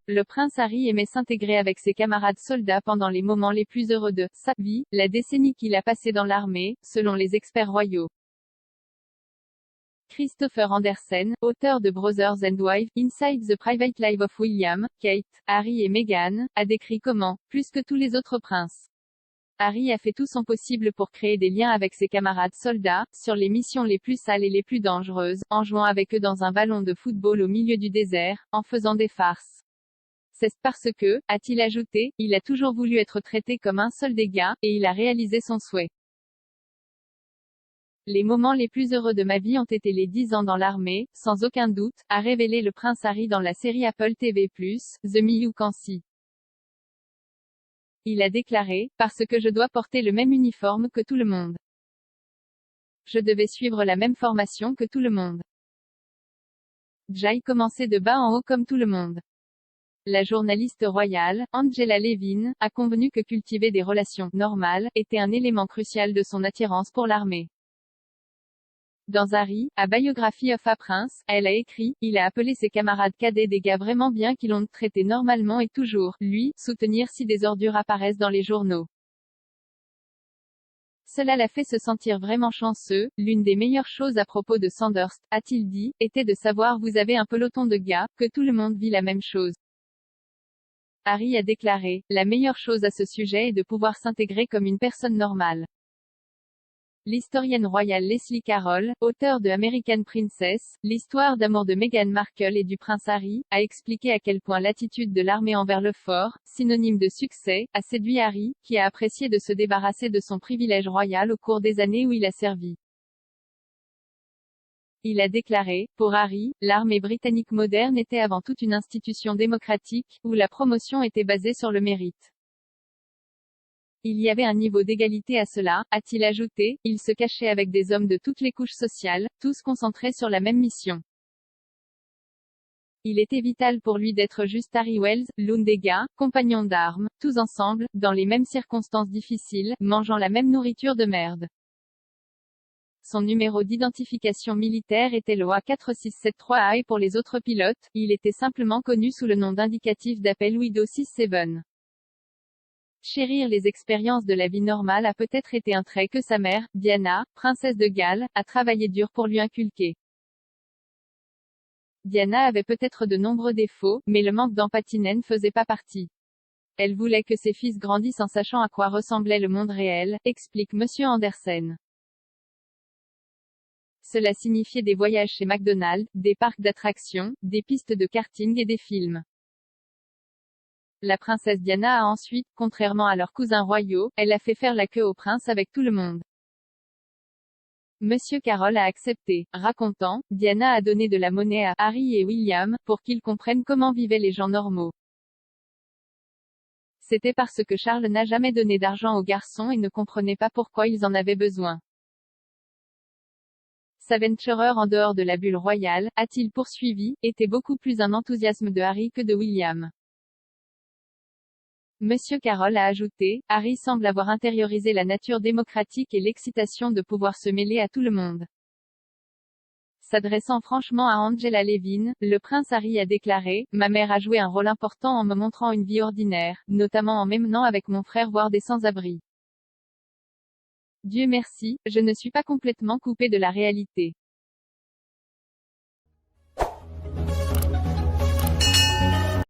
le prince Harry aimait s'intégrer avec ses camarades soldats pendant les moments les plus heureux de sa vie, la décennie qu'il a passée dans l'armée, selon les experts royaux. Christopher Andersen, auteur de Brothers and Wives, Inside the Private Life of William, Kate, Harry et Meghan, a décrit comment, plus que tous les autres princes, Harry a fait tout son possible pour créer des liens avec ses camarades soldats, sur les missions les plus sales et les plus dangereuses, en jouant avec eux dans un ballon de football au milieu du désert, en faisant des farces. C'est parce que, a-t-il ajouté, il a toujours voulu être traité comme un seul des gars, et il a réalisé son souhait. Les moments les plus heureux de ma vie ont été les 10 ans dans l'armée, sans aucun doute, a révélé le prince Harry dans la série Apple TV+, The Miyukansi. Il a déclaré, parce que je dois porter le même uniforme que tout le monde. Je devais suivre la même formation que tout le monde. J'aille commencer de bas en haut comme tout le monde. La journaliste royale, Angela Levin, a convenu que cultiver des relations normales était un élément crucial de son attirance pour l'armée. Dans Harry, A Biography of a Prince, elle a écrit, il a appelé ses camarades cadets des gars vraiment bien qui l'ont traité normalement et toujours, lui, soutenir si des ordures apparaissent dans les journaux. Cela l'a fait se sentir vraiment chanceux. L'une des meilleures choses à propos de Sandhurst, a-t-il dit, était de savoir vous avez un peloton de gars, que tout le monde vit la même chose. Harry a déclaré, la meilleure chose à ce sujet est de pouvoir s'intégrer comme une personne normale. L'historienne royale Leslie Carroll, auteure de American Princess, l'histoire d'amour de Meghan Markle et du prince Harry, a expliqué à quel point l'attitude de l'armée envers le fort, synonyme de succès, a séduit Harry, qui a apprécié de se débarrasser de son privilège royal au cours des années où il a servi. Il a déclaré, pour Harry, l'armée britannique moderne était avant tout une institution démocratique, où la promotion était basée sur le mérite. Il y avait un niveau d'égalité à cela, a-t-il ajouté, il se cachait avec des hommes de toutes les couches sociales, tous concentrés sur la même mission. Il était vital pour lui d'être juste Harry Wells, l'un des gars, compagnons d'armes, tous ensemble, dans les mêmes circonstances difficiles, mangeant la même nourriture de merde. Son numéro d'identification militaire était le A4673A et pour les autres pilotes, il était simplement connu sous le nom d'indicatif d'appel Widow 67. Chérir les expériences de la vie normale a peut-être été un trait que sa mère, Diana, princesse de Galles, a travaillé dur pour lui inculquer. Diana avait peut-être de nombreux défauts, mais le manque d'empathie n'en faisait pas partie. Elle voulait que ses fils grandissent en sachant à quoi ressemblait le monde réel, explique Monsieur Andersen. Cela signifiait des voyages chez McDonald's, des parcs d'attractions, des pistes de karting et des films. La princesse Diana a ensuite, contrairement à leurs cousins royaux, elle a fait faire la queue au prince avec tout le monde. Monsieur Carroll a accepté, racontant, Diana a donné de la monnaie à Harry et William, pour qu'ils comprennent comment vivaient les gens normaux. C'était parce que Charles n'a jamais donné d'argent aux garçons et ne comprenait pas pourquoi ils en avaient besoin. S'aventurer en dehors de la bulle royale, a-t-il poursuivi, était beaucoup plus un enthousiasme de Harry que de William. Monsieur Carroll a ajouté, Harry semble avoir intériorisé la nature démocratique et l'excitation de pouvoir se mêler à tout le monde. S'adressant franchement à Angela Levin, le prince Harry a déclaré, ma mère a joué un rôle important en me montrant une vie ordinaire, notamment en m'emmenant avec mon frère voir des sans-abri. Dieu merci, je ne suis pas complètement coupé de la réalité.